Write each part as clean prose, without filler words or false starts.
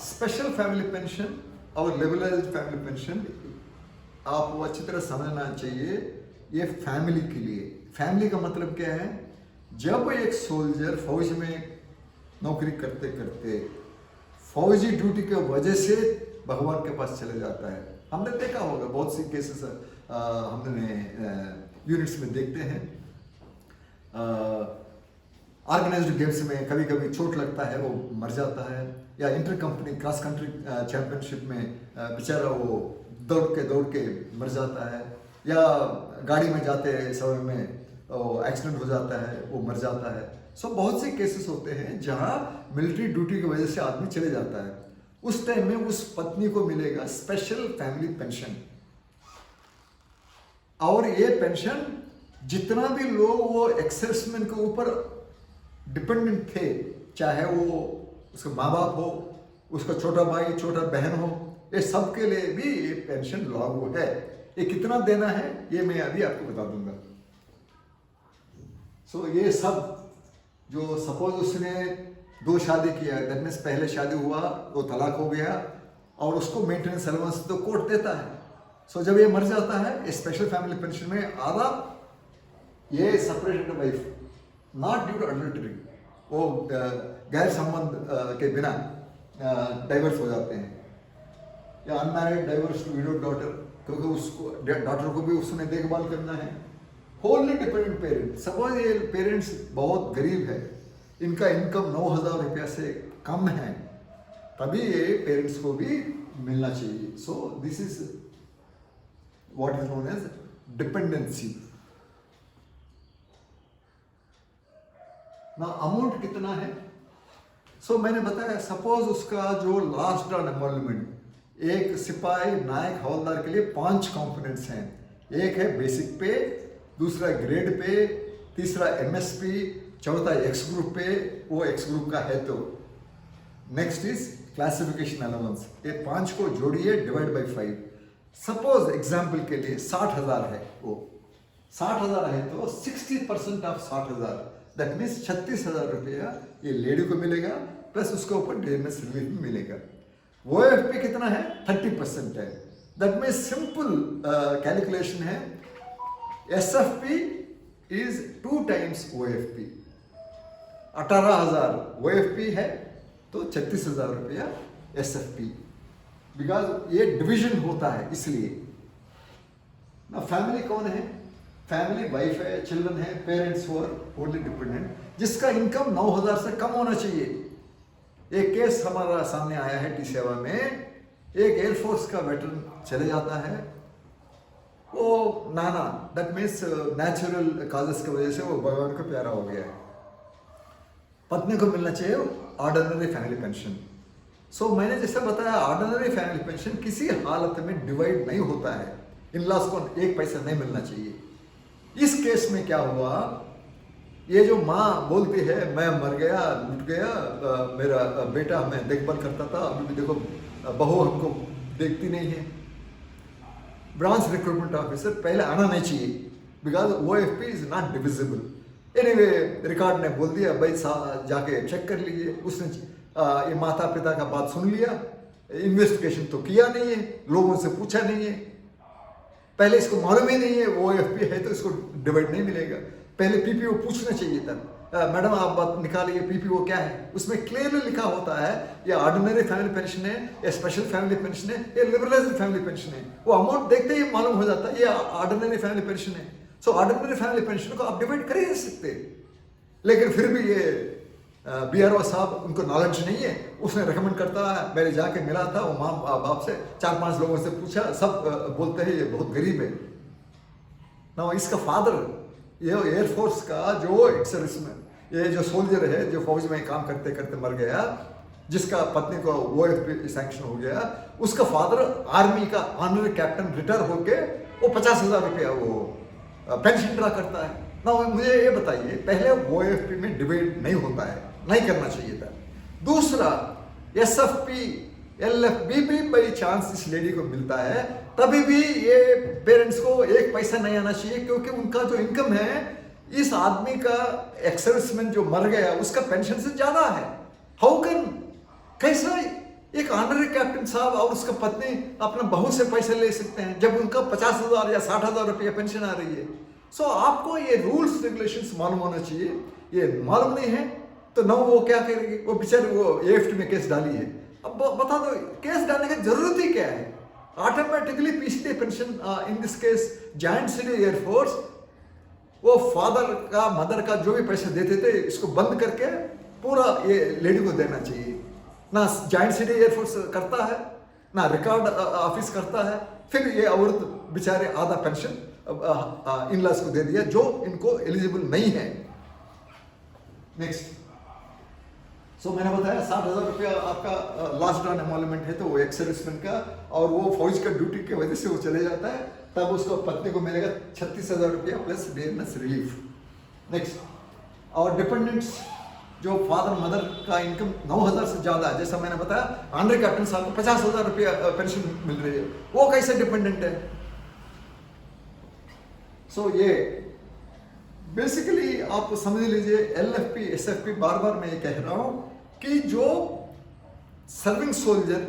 Special family pension और लेवलाइज्ड family pension आपको अच्छी तरह समझना चाहिए। ये फैमिली के लिए, फैमिली का मतलब क्या है? जब एक सोल्जर फौज में नौकरी करते करते फौजी ड्यूटी के वजह से भगवान के पास चले जाता है, हमने देखा होगा बहुत सी केसेस हमने यूनिट्स में देखते हैं। ऑर्गेनाइज्ड गेम्स में कभी कभी चोट लगता है, वो मर जाता है, या inter company cross country championship में बेचारा वो दौड़ के मर जाता है, या गाड़ी में जाते समय में एक्सीडेंट हो जाता है, वो मर जाता है। सो बहुत से केसेस होते हैं जहां मिलिट्री ड्यूटी की वजह से आदमी चले जाता है। उस टाइम में उस पत्नी को मिलेगा स्पेशल फैमिली पेंशन, और ये पेंशन जितना भी लोग वो एक्स-सर्विसमैन के ऊपर डिपेंडेंट थे, चाहे वो उसके माँ बाप हो, उसका छोटा भाई छोटा बहन हो, ये सब के लिए भी ये पेंशन लागू है। ये कितना देना है ये मैं अभी आपको बता दूंगा। सो ये सब जो सपोज उसने 2 शादी किया, दैट मीन्स पहले शादी हुआ, 2 तलाक हो गया, और उसको मेंटेनेंस अलाउंस तो कोर्ट देता है। सो जब ये मर जाता है, स्पेशल फैमिली पेंशन में आधा ये separated wife not due to adultery, वो गैर संबंध के बिना डाइवर्स हो जाते हैं, या unmarried divorce to widow daughter, क्योंकि उसको डॉटर को भी उसने देखभाल करना है। होली डिपेंडेंट पेरेंट, सपोज ये पेरेंट्स बहुत गरीब है, इनका इनकम 9,000 रुपया से कम है, तभी ये पेरेंट्स को भी मिलना चाहिए। So this is what is known as dependency. ना अमाउंट कितना है? सो मैंने बताया, सपोज उसका जो लास्ट ऑन एनरोलमेंट, एक सिपाही नायक हवलदार के लिए 5 कंपोनेंट्स हैं। एक है बेसिक पे, दूसरा ग्रेड पे, तीसरा एमएसपी, चौथा एक्स ग्रुप पे, वो एक्स ग्रुप का है। तो नेक्स्ट इज क्लासिफिकेशन अलाउंस। ये 5 को जोड़िए, डिवाइड बाय 5। सपोज एग्जाम्पल के लिए 60,000 है, वो 60,000 है तो 60% ऑफ 60,000 दैट मीन्स 36,000 रुपया ये लेडी को मिलेगा, प्लस उसके ऊपर डीएमएस रिलीफ भी मिलेगा। ओएफपी कितना है? 30% है। दैट मीन्स सिंपल कैलकुलेशन है, एसएफपी इज 2 टाइम्स ओएफपी। 18,000 ओएफपी है तो 36,000 रुपया एसएफपी, बिकॉज ये डिवीजन होता है इसलिए ना। फैमिली कौन है? फैमिली वाइफ है, चिल्ड्रन है, पेरेंट्स और ओनली डिपेंडेंट, जिसका इनकम 9,000 से कम होना चाहिए। एक केस हमारा सामने आया है टी-सेवा में, एक एयरफोर्स का वेटरन चले जाता है, वो नाना दैट मीन्स नेचुरल काजेस की वजह से वो भगवान को प्यारा हो गया है। पत्नी को मिलना चाहिए ऑर्डिनरी फैमिली पेंशन। सो मैंने जैसे बताया, ऑर्डिनरी फैमिली पेंशन किसी हालत में डिवाइड नहीं होता है, इन-लॉज को 1 पैसा नहीं मिलना चाहिए। इस केस में क्या हुआ, ये जो माँ बोलती है मैं मर गया, लुट गया, मेरा बेटा हमें देखभाल करता था, अभी भी देखो बहू हमको देखती नहीं है। ब्रांच रिक्रूटमेंट ऑफिसर पहले आना नहीं चाहिए, because OFP is not divisible. Anyway record ने बोल दिया भाई जाके चेक कर लीजिए। उसने ये माता पिता का बात सुन लिया, इन्वेस्टिगेशन तो किया नहीं है, लोगों से पूछा नहीं है, पहले इसको मालूम ही नहीं है ओएफपी है तो इसको डिवाइड नहीं मिलेगा। पहले पीपीओ पूछना चाहिए था, मैडम आप बात निकालिए पीपीओ क्या है। उसमें क्लियरली लिखा होता है ये ऑर्डिनरी फैमिली पेंशन है, ये स्पेशल फैमिली पेंशन है, ये लिबरलाइज्ड फैमिली पेंशन है। वो अमाउंट देखते ही मालूम हो जाता है ये ऑर्डिनरी फैमिली पेंशन है। सो ऑर्डिनरी फैमिली पेंशन को आप डिवाइड कर ही नहीं सकते। लेकिन फिर भी ये बीआरओ साहब, उनको नॉलेज नहीं है, उसने रिकमेंड करता है। मैंने जाके मिला था वो माँ बाप से, 4-5 लोगों से पूछा, सब बोलते हैं ये बहुत गरीब है ना। इसका फादर, ये एयरफोर्स का जो एक्स-सर्विसमैन, ये जो सोल्जर है जो फौज में काम करते करते मर गया, जिसका पत्नी को ओएफपी सैंक्शन हो गया, उसका फादर आर्मी का ऑनरी कैप्टन रिटायर होके वो 50,000 रुपया वो पेंशन ड्रा करता है ना। मुझे ये बताइए, पहले ओएफपी में डिवाइड नहीं होता है, नहीं करना चाहिए था। दूसरा, एसएफपी एलएफबी भी बाई चांस इस लेडी को मिलता है, तभी भी ये पेरेंट्स को 1 पैसा नहीं आना चाहिए, क्योंकि उनका जो इनकम है इस आदमी का एक्स-सर्विसमैन जो मर गया उसका पेंशन से ज्यादा है। हाउ कैन, कैसा एक ऑनररी कैप्टन साहब और उसका पत्नी अपना बहू से पैसे ले सकते हैं जब उनका 50,000 या 60,000 रुपया पेंशन आ रही है। सो आपको ये रूल्स रेगुलेशंस मालूम होना चाहिए। ये मालूम नहीं है तो न वो क्या करेगी, वो बेचारे वो एएफटी में केस डाली है। अब बता दो केस डालने की जरूरत ही क्या है? Automatically PCD pension in this case joint city air force वो फादर का मदर का जो भी पैसे देते थे इसको बंद करके पूरा ये लेडी को देना चाहिए। ना जॉइंट सिटी एयरफोर्स करता है ना रिकॉर्ड ऑफिस करता है। फिर ये औरत बेचारे आधा पेंशन इन लॉज को दे दिया जो इनको एलिजिबल नहीं है। नेक्स्ट, सो मैंने बताया 60,000 रुपया आपका लास्ट ड्रॉन एमोलमेंट है तो वो एक्स सर्विसमैन का, और वो फौज का ड्यूटी की वजह से वो चले जाता है, तब उसको पत्नी को मिलेगा 36,000 रुपया प्लस डियरनेस रिलीफ। नेक्स्ट, और डिपेंडेंट्स जो फादर मदर का इनकम 9,000 से ज़्यादा है, जैसा मैंने बताया ऑनररी कैप्टन साहब को 50,000 रुपया पेंशन मिल रही है, वो कैसे डिपेंडेंट है? सो ये बेसिकली आप समझ लीजिए एलएफपी एसएफपी, बार बार मैं ये कह रहा हूं कि जो सर्विंग सोल्जर,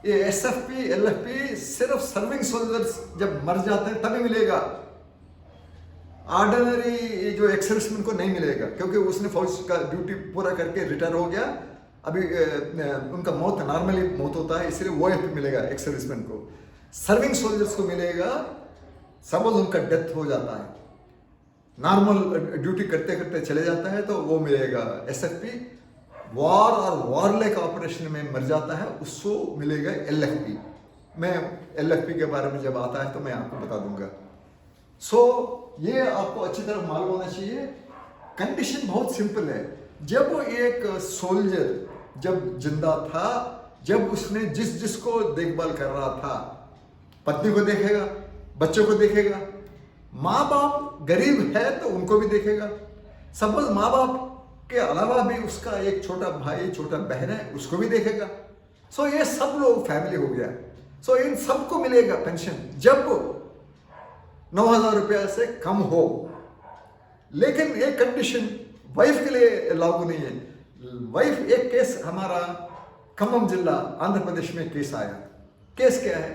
ये एसएफपी एलएफपी सिर्फ सर्विंग सोल्जर्स जब मर जाते हैं तभी मिलेगा। ऑर्डिनरी जो एक्स सर्विसमैन को नहीं मिलेगा क्योंकि उसने फौज का ड्यूटी पूरा करके रिटायर हो गया, अभी उनका मौत नॉर्मली मौत होता है इसलिए वो एफ मिलेगा एक्स सर्विसमैन को। सर्विंग सोल्जर्स को मिलेगा सपोज उनका डेथ हो जाता है, नॉर्मल ड्यूटी करते करते चले जाता है तो वो मिलेगा। एसएफपी वॉर और वॉरलाइक ऑपरेशन में मर जाता है उसको मिलेगा एलएफपी। मैं एलएफपी के बारे में जब आता है तो मैं आपको बता दूंगा। सो ये आपको अच्छी तरह मालूम होना चाहिए। कंडीशन बहुत सिंपल है। जब एक सोल्जर जब जिंदा था, जब उसने जिसको देखभाल कर रहा था, पत्नी को देखेगा, बच्चों को देखेगा, माँ बाप गरीब है तो उनको भी देखेगा, सपोज माँ बाप के अलावा भी उसका एक छोटा भाई छोटा बहन है उसको भी देखेगा। सो ये सब लोग फैमिली हो गया। सो इन सबको मिलेगा पेंशन जब 9,000 रुपया से कम हो। लेकिन एक कंडीशन वाइफ के लिए लागू नहीं है। वाइफ, एक केस हमारा खम्मम जिला आंध्र प्रदेश में केस आया। केस क्या है?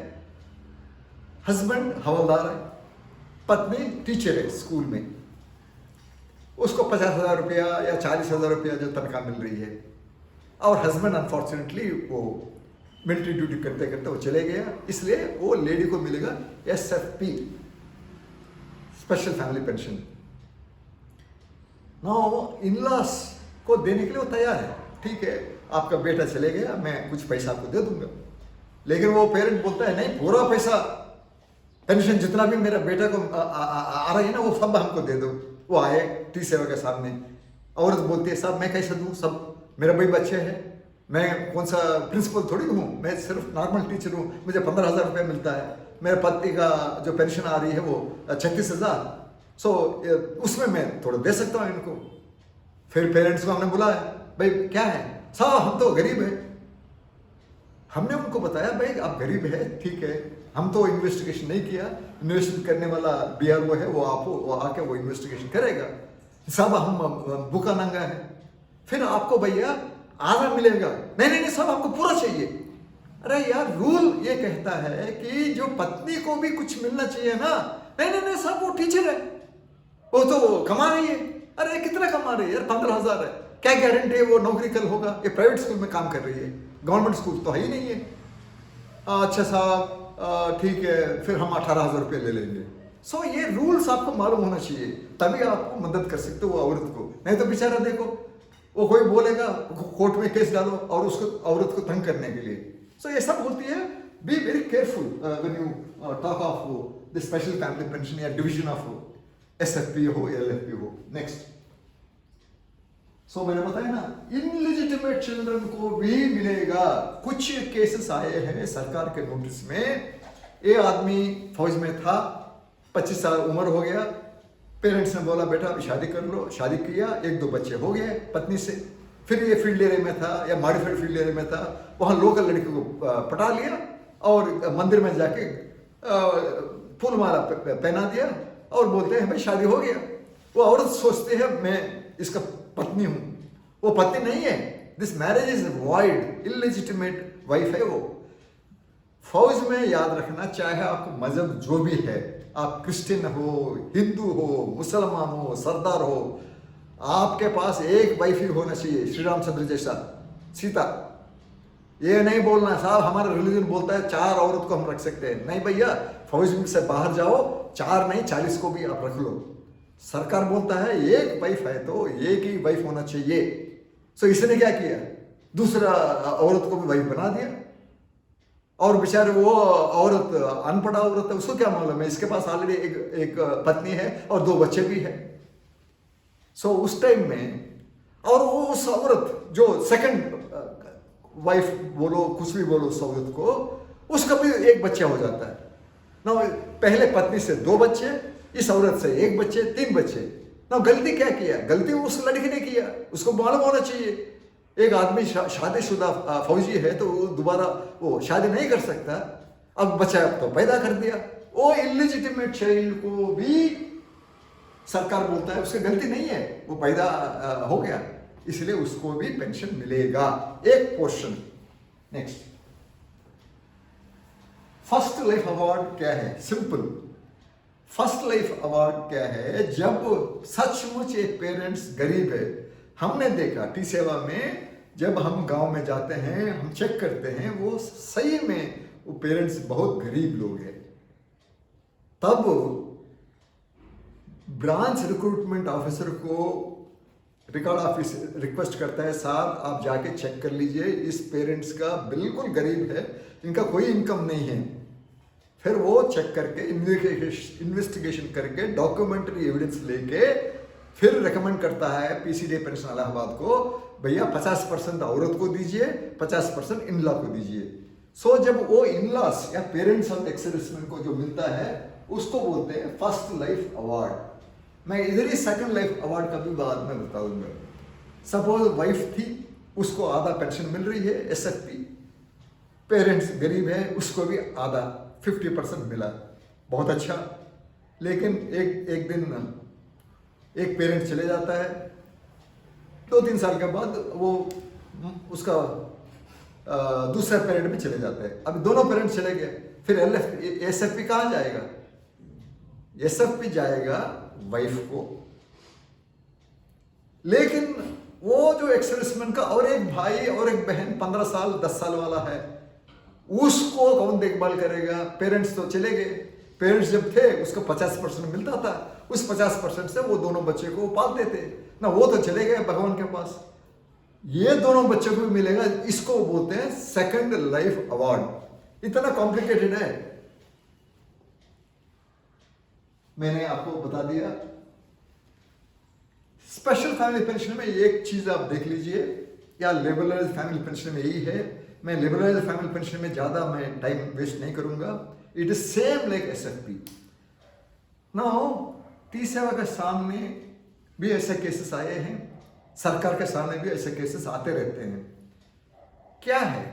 हस्बैंड हवलदार है, पत्नी टीचर है स्कूल में, उसको 50,000 रुपया या 40,000 रुपया जो तनख्वाह मिल रही है, और हस्बैंड अनफॉर्चुनेटली वो मिलिट्री ड्यूटी करते करते वो चले गया, इसलिए वो लेडी को मिलेगा SFP, special family pension. Now in-laws को देने के लिए वो तैयार है, ठीक है आपका बेटा चले गया मैं कुछ पैसा आपको दे दूंगा, लेकिन वो पेरेंट बोलता है नहीं पूरा पैसा पेंशन जितना भी मेरा बेटा को आ रही है ना वो सब हमको दे दो। वो आए टी सेवा के सामने, औरत बोलती है साहब मैं कैसे दूँ, सब मेरा भाई बच्चे हैं, मैं कौन सा प्रिंसिपल थोड़ी हूँ, मैं सिर्फ नॉर्मल टीचर हूँ, मुझे 15,000 रुपया मिलता है, मेरे पति का जो पेंशन आ रही है वो 36,000, सो उसमें मैं थोड़ा दे सकता हूँ इनको। फिर पेरेंट्स को हमने बुलाया, भाई क्या है साहब हम तो गरीब है। हमने उनको बताया भाई आप गरीब है ठीक है, हम तो इन्वेस्टिगेशन नहीं किया, इन्वेस्टिगेशन करने वाला बीआरओ है वो आके वो इन्वेस्टिगेशन करेगा, साहब हम भूखा नंगा है, फिर आपको भैया आधा मिलेगा। नहीं नहीं नहीं साहब आपको पूरा चाहिए। अरे यार रूल ये कहता है कि जो पत्नी को भी कुछ मिलना चाहिए ना। नहीं नहीं नहीं साहब वो टीचर है, वो तो कमा रही है। अरे कितना कमा रही है यार, 15,000 है, क्या गारंटी है वो नौकरी कल होगा, ये प्राइवेट स्कूल में काम कर रही है, गवर्नमेंट स्कूल तो है ही नहीं है। अच्छा साहब ठीक है फिर हम 18,000 रुपये ले लेंगे। सो ये रूल्स आपको मालूम होना चाहिए, तभी आपको मदद कर सकते हो वो औरत को। नहीं तो बेचारा देखो वो कोई बोलेगा कोर्ट में केस डालो और उसको औरत को तंग करने के लिए। सो ये सब होती है। Be very careful when you talk of the special family pension या डिवीजन ऑफ एसएफपी हो या एलएफपी हो। नेक्स्ट, सो मैंने बताया ना इनलिजिटिमेट चिल्ड्रन को भी मिलेगा। कुछ केसेस आए हैं सरकार के नोटिस में, ये आदमी फौज में था, 25 साल उम्र हो गया, पेरेंट्स ने बोला बेटा अभी शादी कर लो, शादी किया, 1-2 बच्चे हो गए पत्नी से, फिर ये फील्ड एरिया में था या मॉडिफाइड फील्ड एरिया में था, वहाँ लोकल लड़की को पटा लिया और मंदिर में जाके फूलमाला पहना दिया और बोलते हैं भाई शादी हो गया। वो औरत सोचती है मैं इसका पत्नी हूँ, वो पत्नी नहीं है। This marriage is void, illegitimate wife है वो। फौज में याद रखना, चाहे आपको मजहब जो भी है, आप क्रिश्चियन हो, हिंदू हो, मुसलमान हो, सरदार हो, आपके पास एक वाइफ ही होना चाहिए, श्री रामचंद्र जैसा, सीता। ये नहीं बोलना साहब हमारा रिलीजन बोलता है 4 औरत को हम रख सकते हैं, नहीं भैया, फौज में से बाहर जाओ, 4 नहीं 40 को भी आप रख लो। सरकार बोलता है एक वाइफ है तो एक ही वाइफ होना चाहिए। सो इसने क्या किया, दूसरा औरत को भी वाइफ बना दिया। और बेचारे वो औरत अनपढ़ औरत है, उसको क्या मालूम है इसके पास ऑलरेडी एक पत्नी है और 2 बच्चे भी है। सो उस टाइम में, और वो उस औरत जो सेकंड वाइफ बोलो कुछ भी बोलो उस औरत को, उसका भी एक बच्चा हो जाता है ना। पहले पत्नी से 2 बच्चे, इस औरत से 1 बच्चे, 3 बच्चे ना। गलती क्या किया, गलती उस लड़की ने किया, उसको मालूम होना चाहिए एक आदमी शादीशुदा फौजी है तो वो दोबारा वो शादी नहीं कर सकता। अब बच्चा तो पैदा कर दिया, वो इलिजिटिमेट चाइल्ड को भी सरकार बोलता है उसकी गलती नहीं है, वो पैदा हो गया, इसलिए उसको भी पेंशन मिलेगा एक portion. Next, first life award क्या है, सिंपल। फर्स्ट लाइफ अवार्ड क्या है, जब सचमुच एक पेरेंट्स गरीब है। हमने देखा टी सेवा में, जब हम गांव में जाते हैं, हम चेक करते हैं, वो सही में वो पेरेंट्स बहुत गरीब लोग हैं। तब ब्रांच रिक्रूटमेंट ऑफिसर को रिकॉर्ड ऑफिस रिक्वेस्ट करता है, साहब आप जाके चेक कर लीजिए, इस पेरेंट्स का बिल्कुल गरीब है, इनका कोई इनकम नहीं है। फिर वो चेक करके इन्वेस्टिगेशन करके डॉक्यूमेंट्री एविडेंस लेके फिर रेकमेंड करता है पीसीडी पेंशन इलाहाबाद को, भैया 50% औरत को दीजिए, 50% इनलॉ को दीजिए। सो जब वो इनलॉस या पेरेंट्स ऑफ एक्स-सर्विसमैन को जो मिलता है उसको बोलते हैं फर्स्ट लाइफ अवार्ड। मैं इधर ही सेकंड लाइफ अवार्ड का भी बाद में बताऊंगा। सपोज वाइफ थी, उसको आधा पेंशन मिल रही है एसएफपी, पेरेंट्स गरीब है, उसको भी आधा 50% मिला, बहुत अच्छा। लेकिन एक दिन एक पेरेंट चले जाता है, 2-3 साल के बाद वो उसका दूसरा पेरेंट भी चले जाता है। अब दोनों पेरेंट्स चले गए, फिर एसएफपी कहाँ जाएगा, एसएफपी जाएगा वाइफ को। लेकिन वो जो एक्स-सर्विसमैन का और एक भाई और एक बहन 15 साल 10 साल वाला है, उसको कौन देखभाल करेगा, पेरेंट्स तो चले गए। पेरेंट्स जब थे उसको 50% मिलता था, उस 50% से वो दोनों बच्चे को पालते थे ना, वो तो चले गए भगवान के पास, ये दोनों बच्चों को भी मिलेगा। इसको बोलते हैं सेकंड लाइफ अवार्ड। इतना कॉम्प्लिकेटेड है, मैंने आपको बता दिया। स्पेशल फैमिली पेंशन में एक चीज आप देख लीजिए, या लिबरलाइज्ड फैमिली पेंशन में यही है। मैं लिबरलाइज्ड फैमिली पेंशन में ज्यादा मैं टाइम वेस्ट नहीं करूंगा। It is same like SFP. Now T सेवा के सामने भी ऐसे केसेस आए हैं, सरकार के सामने भी ऐसे केसेस आते रहते हैं। क्या है,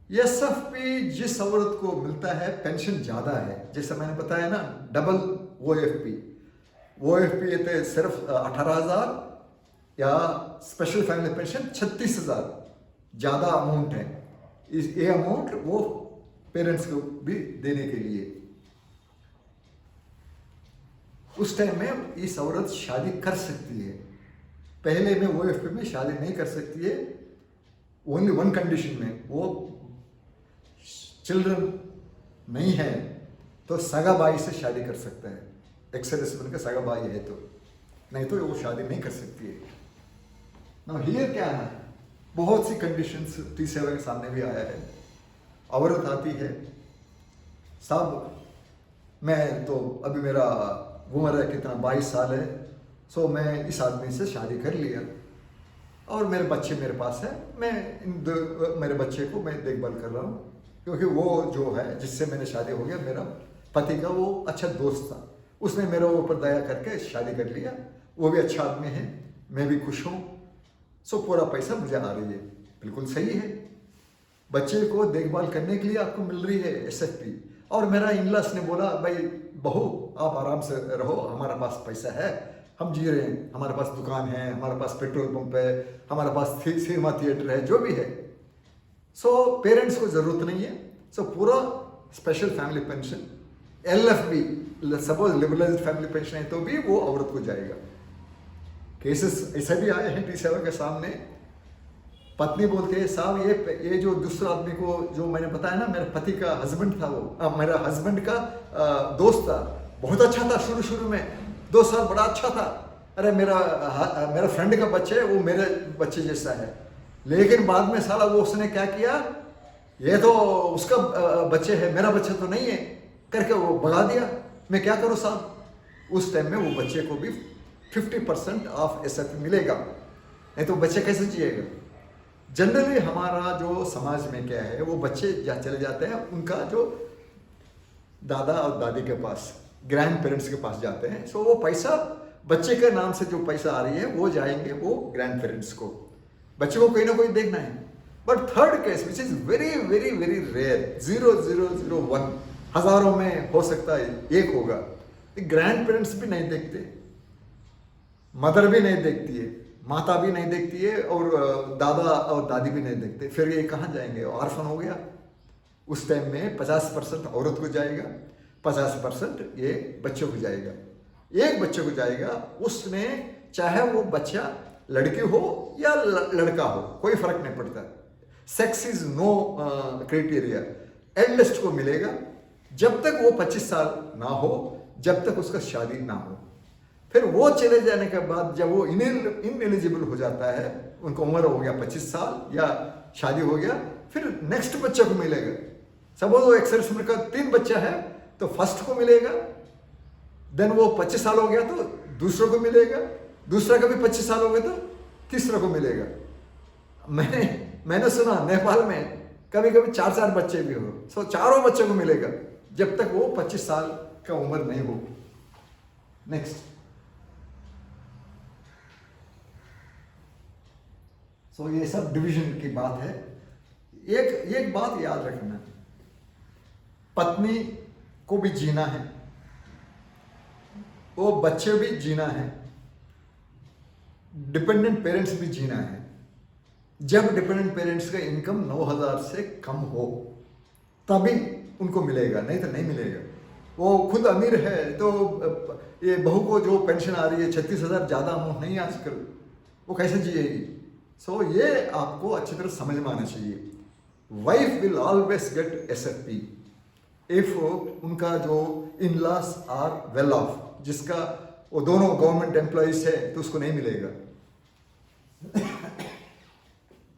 एसएफपी जिस औरत को मिलता है पेंशन ज्यादा है, जैसे मैंने बताया ना, डबल ओएफपी लेते सिर्फ 18,000 या स्पेशल फैमिली पेंशन 36,000, ज्यादा अमाउंट है। ये अमाउंट वो पेरेंट्स को भी देने के लिए, उस टाइम में इस औरत शादी कर सकती है। पहले में ओएफपी में शादी नहीं कर सकती है, ओनली वन कंडीशन में, वो चिल्ड्रन नहीं है तो सगा भाई से शादी कर सकता है। एक्स-सर्विसमैन का सगा भाई है तो, नहीं तो वो शादी नहीं कर सकती है। ना हियर क्या है, बहुत सी कंडीशंस टी सेवा के सामने भी आया है। औरत आती है, साहब मैं तो अभी मेरा उम्र है कितना 22 साल है, सो मैं इस आदमी से शादी कर लिया और मेरे बच्चे मेरे पास है, मैं मेरे बच्चे को मैं देखभाल कर रहा हूँ, क्योंकि वो जो है जिससे मैंने शादी हो गया, मेरा पति का वो अच्छा दोस्त था, उसने मेरे ऊपर दया करके शादी कर लिया, वो भी अच्छा आदमी है, मैं भी खुश हूँ, सो पूरा पैसा मुझे आ रही है। बिल्कुल सही है, बच्चे को देखभाल करने के लिए आपको मिल रही है एसएफपी। और मेरा इनलॉस ने बोला, भाई बहू आप आराम से रहो, हमारे पास पैसा है, हम जी रहे हैं, हमारे पास दुकान है, हमारे पास पेट्रोल पंप है, हमारे पास सिनेमा थिएटर है, जो भी है। सो पेरेंट्स को जरूरत नहीं है। सो पूरा special family pension LFB, suppose liberalised family pension है तो भी वो औरत को जाएगा। केसेस ऐसे भी आए हैं टी7 के सामने। पत्नी बोलती है साहब ये जो दूसरा आदमी को, जो मैंने बताया ना मेरे पति का हस्बैंड था, वो मेरा हस्बैंड का दोस्त था, बहुत अच्छा था शुरू में 2 साल बड़ा अच्छा था। अरे मेरा फ्रेंड का बच्चा है, वो मेरे बच्चे जैसा है, लेकिन बाद में साला वो उसने क्या किया, ये तो उसका बच्चे है, मेरा बच्चा तो नहीं है करके वो भगा दिया। मैं क्या करूँ साहब? उस टाइम में वो बच्चे को भी 50% ऑफ SFP मिलेगा, नहीं तो बच्चे कैसे जिएगा? जनरली हमारा जो समाज में क्या है, वो बच्चे चले जाते हैं उनका जो दादा और दादी के पास, ग्रैंड पेरेंट्स के पास जाते हैं। सो वो पैसा बच्चे के नाम से जो पैसा आ रही है वो जाएंगे वो ग्रैंड पेरेंट्स को, बच्चे को कोई ना कोई देखना है। But third case which is very very very rare, 0001 हजारों में हो सकता है एक होगा, ग्रैंड पेरेंट्स भी नहीं देखते, मदर भी नहीं देखती है, माता भी नहीं देखती है, और दादा और दादी भी नहीं देखते, फिर ये कहाँ जाएंगे? ऑर्फन हो गया। उस टाइम में 50% औरत को जाएगा, 50% ये बच्चों को जाएगा, एक बच्चे को जाएगा। उसमें चाहे वो बच्चा लड़की हो या लड़का हो, कोई फर्क नहीं पड़ता, sex is no criteria. Eldest को मिलेगा जब तक वो 25 साल ना हो, जब तक उसका शादी ना हो। फिर वो चले जाने के बाद जब वो इनएलिजिबल हो जाता है, उनको उम्र हो गया 25 साल या शादी हो गया, फिर नेक्स्ट बच्चे को मिलेगा। सपोज वो एक्स का 3 बच्चा है तो फर्स्ट को मिलेगा, देन वो 25 साल हो गया तो दूसरों को मिलेगा, दूसरा का भी 25 साल हो गया तो तीसरा को मिलेगा। मैंने सुना नेपाल में कभी कभी 4 बच्चे भी हो, सो चारों बच्चों को मिलेगा जब तक वो 25 साल का उम्र नहीं हो। नेक्स्ट, सो ये सब डिवीजन की बात है। एक बात याद रखना, पत्नी को भी जीना है, वो बच्चे भी जीना है, डिपेंडेंट पेरेंट्स भी जीना है। जब डिपेंडेंट पेरेंट्स का इनकम 9,000 से कम हो तभी उनको मिलेगा, नहीं तो नहीं मिलेगा। वो खुद अमीर है तो ये बहू को जो पेंशन आ रही है 36,000, ज़्यादा अमाउंट नहीं आजकल, वो कैसे जिएगी? सो ये आपको अच्छी तरह समझ में आना चाहिए। Wife will always get SFP if उनका जो इन लॉस आर वेल ऑफ, जिसका वो दोनों गवर्नमेंट एम्प्लॉइज है तो उसको नहीं मिलेगा।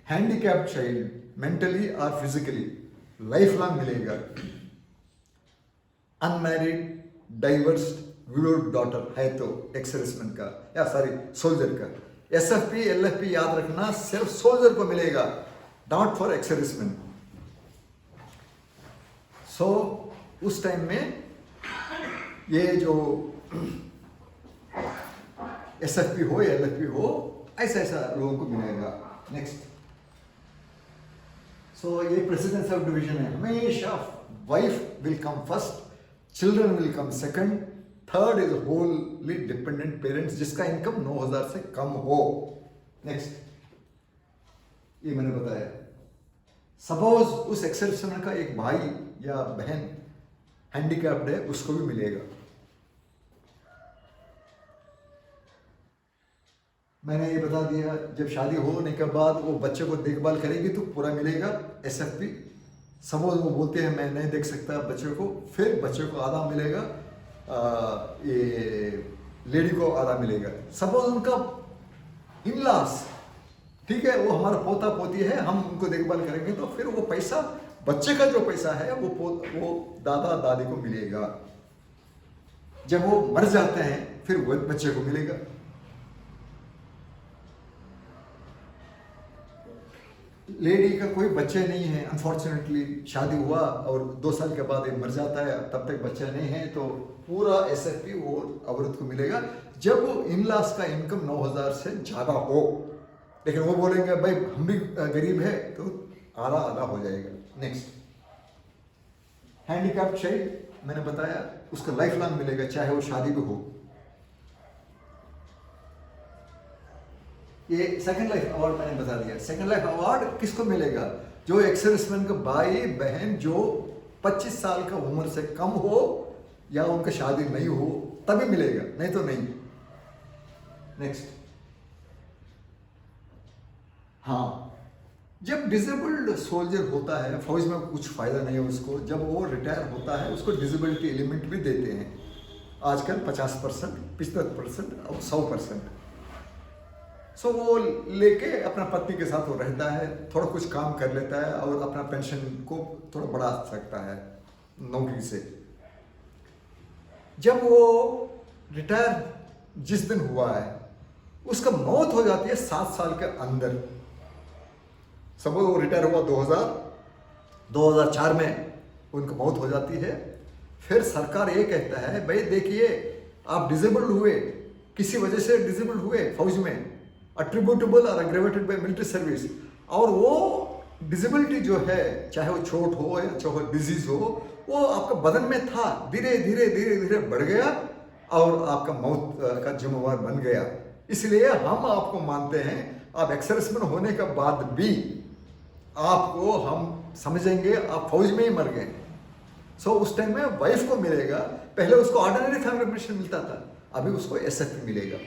हैंडीकैप्ड चाइल्ड मेंटली और फिजिकली लाइफ लॉन्ग मिलेगा। अनमैरिड डाइवर्स्ड विडोड डॉटर है तो एक्स सर्विसमैन का या सोल्जर का SFP LFP याद रखना सिर्फ सोल्जर को मिलेगा, नॉट फॉर एक्स सर्विसमैन। सो उस टाइम में ये जो SFP हो या LFP हो, ऐसा लोगों को मिलेगा। नेक्स्ट, सो ये प्रेसिडेंस ऑफ डिवीजन है, हमेशा wife will come first, children will come second, third is wholly dependent parents जिसका इनकम 9,000 से कम हो। नेक्स्ट, ये मैंने बताया। सपोज उस एक्स सर्विसमैन का एक भाई या बहन हैंडीकैप्ड है, उसको भी मिलेगा। मैंने ये बता दिया, जब शादी होने के बाद वो बच्चे को देखभाल करेगी तो पूरा मिलेगा SFP। सपोज वो बोलते हैं मैं नहीं देख सकता बच्चे को, फिर बच्चे को आधा मिलेगा, ये लेडी को आधा मिलेगा। सपोज उनका इन लॉस, ठीक है, वो हमारा पोता पोती है, हम उनको देखभाल करेंगे तो फिर वो पैसा, बच्चे का जो पैसा है वो दादा दादी को मिलेगा। जब वो मर जाते हैं फिर वो बच्चे को मिलेगा। लेडी का कोई बच्चे नहीं है, अनफॉर्चुनेटली शादी हुआ और 2 साल के बाद ये मर जाता है, तब तक बच्चा नहीं है, तो पूरा SFP वो औरत को मिलेगा जब इन लॉस का इनकम 9,000 से ज़्यादा हो। लेकिन वो बोलेंगे भाई हम भी गरीब है तो आधा आधा हो जाएगा। नेक्स्ट, हैंडीकैप्ड चाइल्ड मैंने बताया, उसका लाइफ लॉन्ग मिलेगा चाहे वो शादी भी हो। ये सेकंड लाइफ अवार्ड मैंने बता दिया। सेकंड लाइफ अवार्ड किसको मिलेगा? जो एक्स-सर्विसमैन का भाई बहन जो 25 साल का उम्र से कम हो या उनका शादी नहीं हो तभी मिलेगा, नहीं तो नहीं। नेक्स्ट, हाँ, जब डिसेबल्ड सोल्जर होता है फौज में कुछ फायदा नहीं है उसको, जब वो रिटायर होता है उसको डिसेबिलिटी एलिमेंट भी देते हैं आजकल 50%, 75% और 100%। सो वो लेके अपना पत्नी के साथ वो रहता है, थोड़ा कुछ काम कर लेता है और अपना पेंशन को थोड़ा बढ़ा सकता है नौकरी से। जब वो रिटायर जिस दिन हुआ है उसका मौत हो जाती है 7 साल के अंदर। सब वो रिटायर हुआ 2004 में उनकी मौत हो जाती है। फिर सरकार ये कहता है भाई देखिए आप डिसेबल्ड हुए, किसी वजह से डिसेबल्ड हुए फौज में, अट्रीब्यूटेबल और अग्रेवेटेड बाय मिलिट्री सर्विस, और वो डिसेबिलिटी जो है चाहे वो चोट हो या चाहे डिजीज हो वो आपका बदन में था, धीरे धीरे धीरे धीरे बढ़ गया और आपका मौत का जिम्मेवार बन गया। इसलिए हम आपको मानते हैं, आप एक्स-सर्विसमैन होने के बाद भी आपको हम समझेंगे आप फौज में ही मर गए। सो उस टाइम में वाइफ को मिलेगा, पहले उसको ऑर्डिनरी फैमिली पेंशन मिलता था, अभी उसको एसएफपी मिलेगा।